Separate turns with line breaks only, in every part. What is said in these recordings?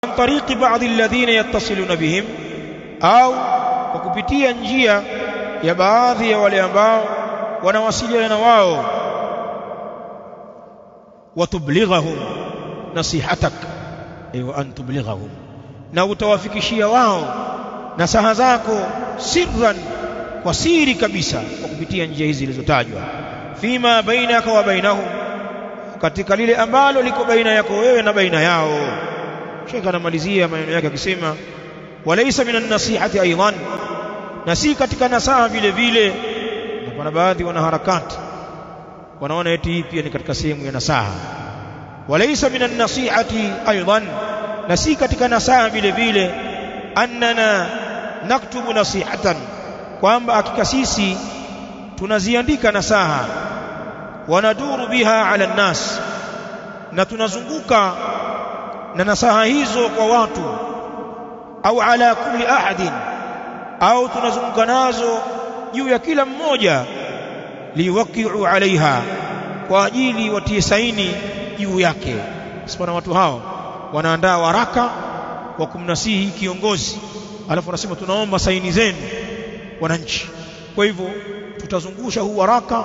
an tariqi ba'd alladhina yattasiluna bihim, au kwa kupitia njia ya baadhi ya wale ambao wanawasiliana na wao. Watublighahum nasihatak, wa an tublighahum, na utawafikishia wao nasaha zako sirran, kwa siri kabisa, kwa kupitia njia hizi zilizotajwa. Fima bainaka wa bainahum, katika lile ambalo liko baina yako wewe na baina yao. Sheikh anamalizia maneno yake akisema walaysa minan nasihati aidan, na si katika nasaha vile vile. Na kuna baadhi wana harakati wanaona eti hii pia ni katika sehemu ya nasaha. Walaysa minan nasihati aidan, na si katika nasaha vile vile annana naktubu nasihatan, kwamba hakika sisi tunaziandika nasaha, wanaduru biha ala nnas, na tunazunguka na nasaha hizo kwa watu, au ala kulli ahadin, au tunazunguka nazo juu ya kila mmoja, liwaqi'u alaiha, kwa ajili watie saini juu yake. Sasa watu hao wanaandaa waraka wa kumnasihi kiongozi, alafu wanasema tunaomba saini zenu wananchi. Kwa hivyo tutazungusha huu waraka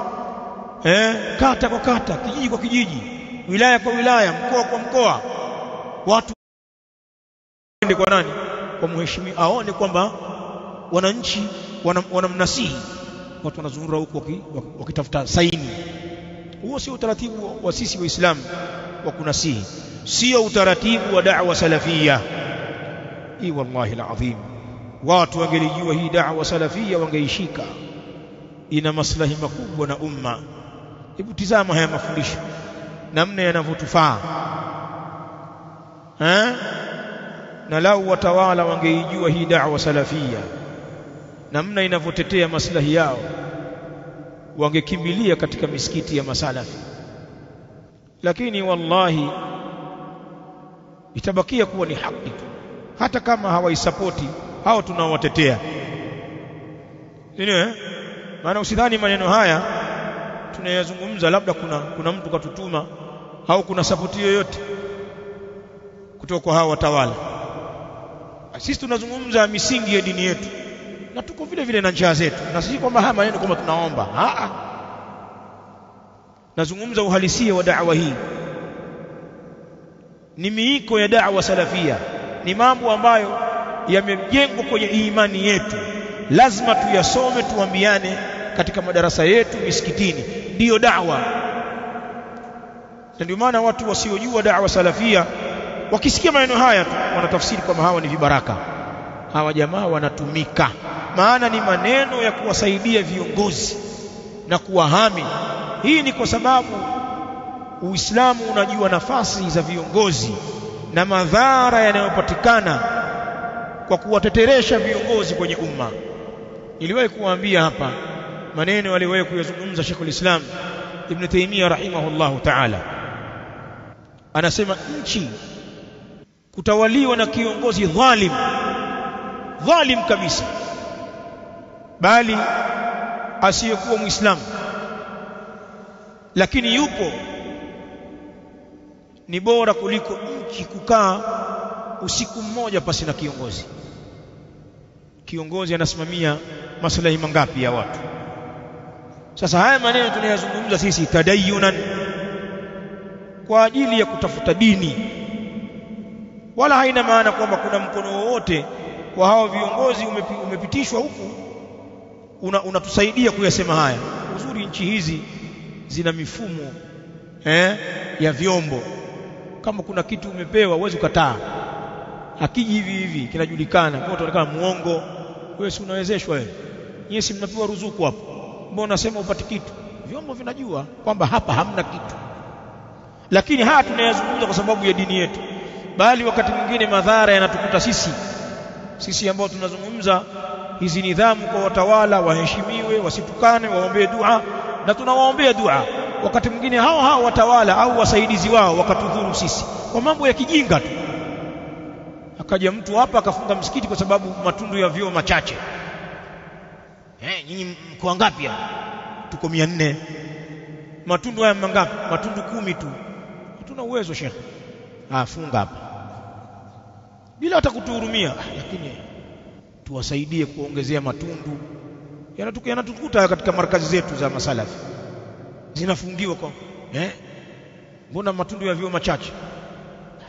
kata kwa kata, kijiji kwa kijiji, wilaya kwa wilaya, mkoa kwa mkoa, watu waende kwa nani? Kwa mheshimiwa, aone kwamba wananchi wanamnasihi. Watu wanazunguka huko wakitafuta saini. Huo sio utaratibu wa sisi Waislamu wa kunasihi, sio utaratibu wa da'wa salafia hii. Wallahi alazim, watu wangelijua hii da'wa salafia wangeishika, ina maslahi makubwa na umma. Hebu tizama haya mafundisho namna yanavyotufaa, na lau watawala wangeijua hii da'wa salafia namna inavyotetea maslahi yao, wangekimbilia katika misikiti ya masalafi. Lakini wallahi itabakia kuwa ni haki tu, hata kama hawaisapoti hao tunaowatetea. Ndio maana usidhani maneno haya tunayazungumza labda kuna mtu katutuma au kuna sapoti yoyote kutoka kwa hao watawala. Sisi tunazungumza misingi ya dini yetu, na tuko vile vile na njia zetu, na sisi kwamba haya maneno kama tunaomba. Nazungumza uhalisia wa da'wa hii, ni miiko ya da'wa salafia, ni mambo ambayo yamejengwa kwenye imani yetu, lazima tuyasome, tuambiane katika madarasa yetu, misikitini. Ndiyo da'wa. Ndio maana watu wasiojua da'wa salafia wakisikia maneno haya tu wanatafsiri kwamba hawa ni vibaraka, hawa jamaa wanatumika. Maana ni maneno ya kuwasaidia viongozi na kuwahami. Hii ni kwa sababu Uislamu unajua nafasi za viongozi na madhara yanayopatikana kwa kuwateteresha viongozi kwenye umma. Niliwahi kuwaambia hapa maneno aliwahi kuyazungumza Sheikhul Islam Ibn Taymiyyah rahimahullahu ta'ala. Anasema nchi kutawaliwa na kiongozi dhalim kabisa, bali asiyekuwa Muislamu, lakini yupo, ni bora kuliko nchi kukaa usiku mmoja pasi na kiongozi. Kiongozi anasimamia maslahi mangapi ya watu? Sasa haya maneno tunayazungumza sisi tadayunan, kwa ajili ya kutafuta dini, wala haina maana kwamba kuna mkono wowote wa hao viongozi umepitishwa huku unatusaidia kuyasema haya. Uzuri nchi hizi zina mifumo ya vyombo. Kama kuna kitu umepewa uweze kukataa, akiji hivi kinajulikana, kwa utaonekana muongo. Wewe si unawezeshwa wewe, nyinyi si mnapewa ruzuku hapo, mbona unasema upate kitu? Vyombo vinajua kwamba hapa hamna kitu. Lakini haya tunayazungumza kwa sababu ya dini yetu, bali wakati mwingine madhara yanatukuta sisi ambao tunazungumza hizi nidhamu kwa watawala, waheshimiwe, wasitukane, waombee dua, na tunawaombea dua. Wakati mwingine hao watawala au wasaidizi wao wakatudhuru sisi kwa mambo ya kijinga tu. Akaja mtu hapa akafunga msikiti kwa sababu matundu ya vyoo machache. Nyinyi mko ngapi hapa? Tuko 400. Matundu haya mangapi? Matundu 10 tu. Hatuna uwezo Sheikh. Funga hapa. bila hata kutuhurumia, lakini tuwasaidie kuongezea matundu. Yanatukuta katika markazi zetu za masalafi zinafungiwa kwa mbona matundu ya vyuo machache?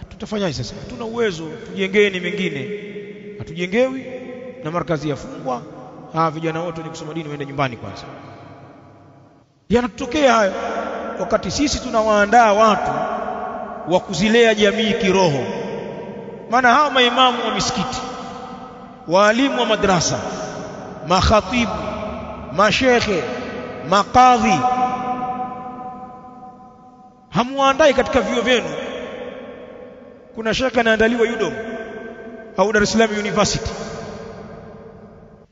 Tutafanyaje sasa? Hatuna uwezo, tujengeni mengine. Hatujengewi na markazi yafungwa. Vijana wote ni kusoma dini waende nyumbani kwanza. Yanatokea hayo wakati sisi tunawaandaa watu wa kuzilea jamii kiroho. Maana hao maimamu wa misikiti, walimu wa madrasa, makhatibu, mashekhe, makadhi, hamuandai katika vyuo vyenu. Kuna shekhe anaandaliwa UDOM au Dar es Salaam University.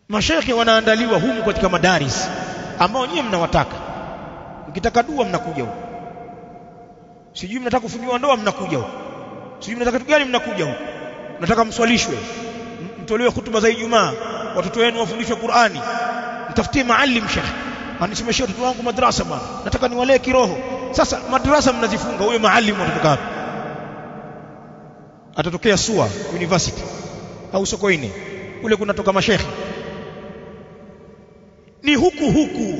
Mashekhe wanaandaliwa humu katika madaris ambao nyinyi mnawataka. Mkitaka dua mnakuja huko. Sijui mnataka kufungiwa ndoa mnakuja huko. Sijui mnataka kitu gani mnakuja huko. Mnataka mswalishwe, mtolewe hutuba za Ijumaa, watoto wenu wafundishwe Qur'ani. Mtafutie maalim shekhe. Anisomeshie watoto wangu madrasa bwana. Nataka niwalee kiroho. Sasa madrasa mnazifunga, huyo maalim atatoka wapi? Atatokea SUA University au Sokoine. Kule kunatoka mashekhe. Ni huku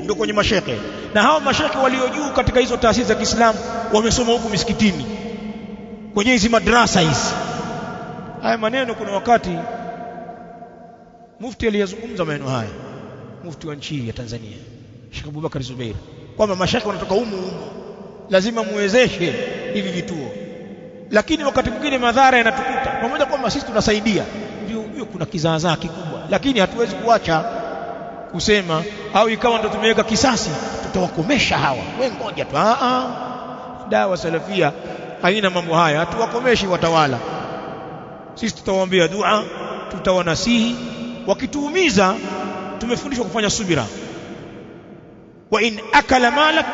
ndio kwenye mashekhe. Na hao mashekhe walio juu katika hizo taasisi za Kiislamu wamesoma huku misikitini, kwenye hizi madrasa hizi. Haya maneno kuna wakati mufti aliyazungumza maneno haya, mufti wa nchi ya Tanzania Sheikh Abubakar Zubair, kwamba mashekhe wanatoka humu lazima muwezeshe hivi vituo. Lakini wakati mwingine madhara yanatukuta, pamoja kwamba sisi tunasaidia, ndio kuna kizaazaa kikubwa, lakini hatuwezi kuacha kusema au ikawa ndio tumeweka kisasi tutawakomesha hawa. Wewe ngoja tu. Dawa salafia haina mambo haya. Hatuwakomeshi watawala. Sisi tutawaambia dua, tutawanasihi. Wakituumiza tumefundishwa kufanya subira. Wa in akala malak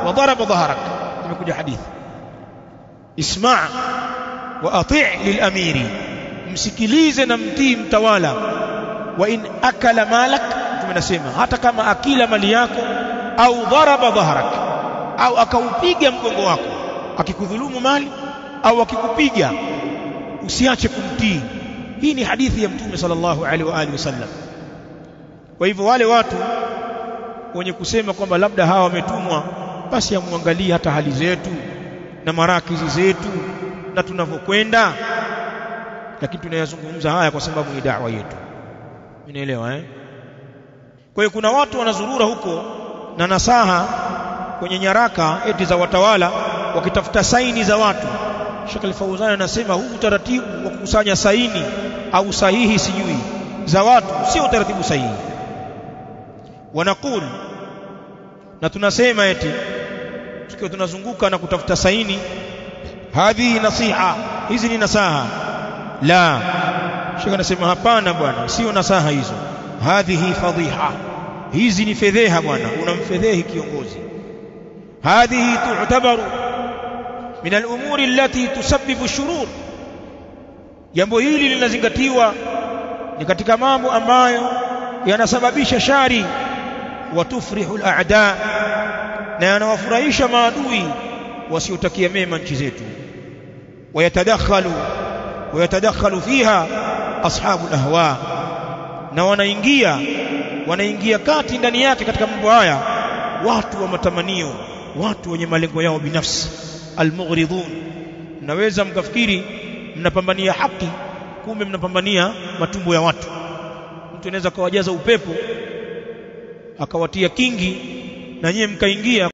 wa daraba dhahrak. Imekuja hadithi. Isma' wa ati' lilamiri. Msikilize na mtii mtawala. Wa in akala malak, tunasema hata kama akila mali yako, au dharaba dhahrak, au akaupiga mgongo wako, akikudhulumu mali au akikupiga, usiache kumtii. Hii ni hadithi ya Mtume sallallahu alaihi wa alihi wasallam. Kwa hivyo wale watu wenye kusema kwamba labda hawa wametumwa, basi amwangalie hata hali zetu na marakizi zetu na tunavyokwenda. Lakini tunayazungumza haya kwa sababu ni da'wa yetu. Unaelewa Kwa hiyo kuna watu wanazurura huko na nasaha kwenye nyaraka eti za watawala, wakitafuta saini za watu. Sheikh Al-Fauzan anasema huu utaratibu wa kukusanya saini au sahihi sijui za watu sio utaratibu sahihi. Wanakul, na tunasema eti tukiwa tunazunguka na kutafuta saini, hadhi nasiha, hizi ni nasaha. La, Sheikh anasema hapana bwana, sio nasaha hizo. Hadhihi fadhiha, hizi ni fedheha bwana, unamfedhehi kiongozi. Hadhihi tu'tabaru min al-umuri allati tusabbibu shurur, jambo hili linazingatiwa ni katika mambo ambayo yanasababisha shari. Wa tufrihu al-a'da, na yanawafurahisha maadui wasiotakia mema nchi zetu. Wayatadakhalu fiha ashabu al-ahwa, na wanaingia kati ndani yake katika mambo haya watu wa matamanio, watu wenye malengo yao binafsi. Al-mughridun, mnaweza mkafikiri mnapambania haki, kumbe mnapambania matumbo ya watu. Mtu anaweza kawajaza upepo akawatia kingi na nyie mkaingia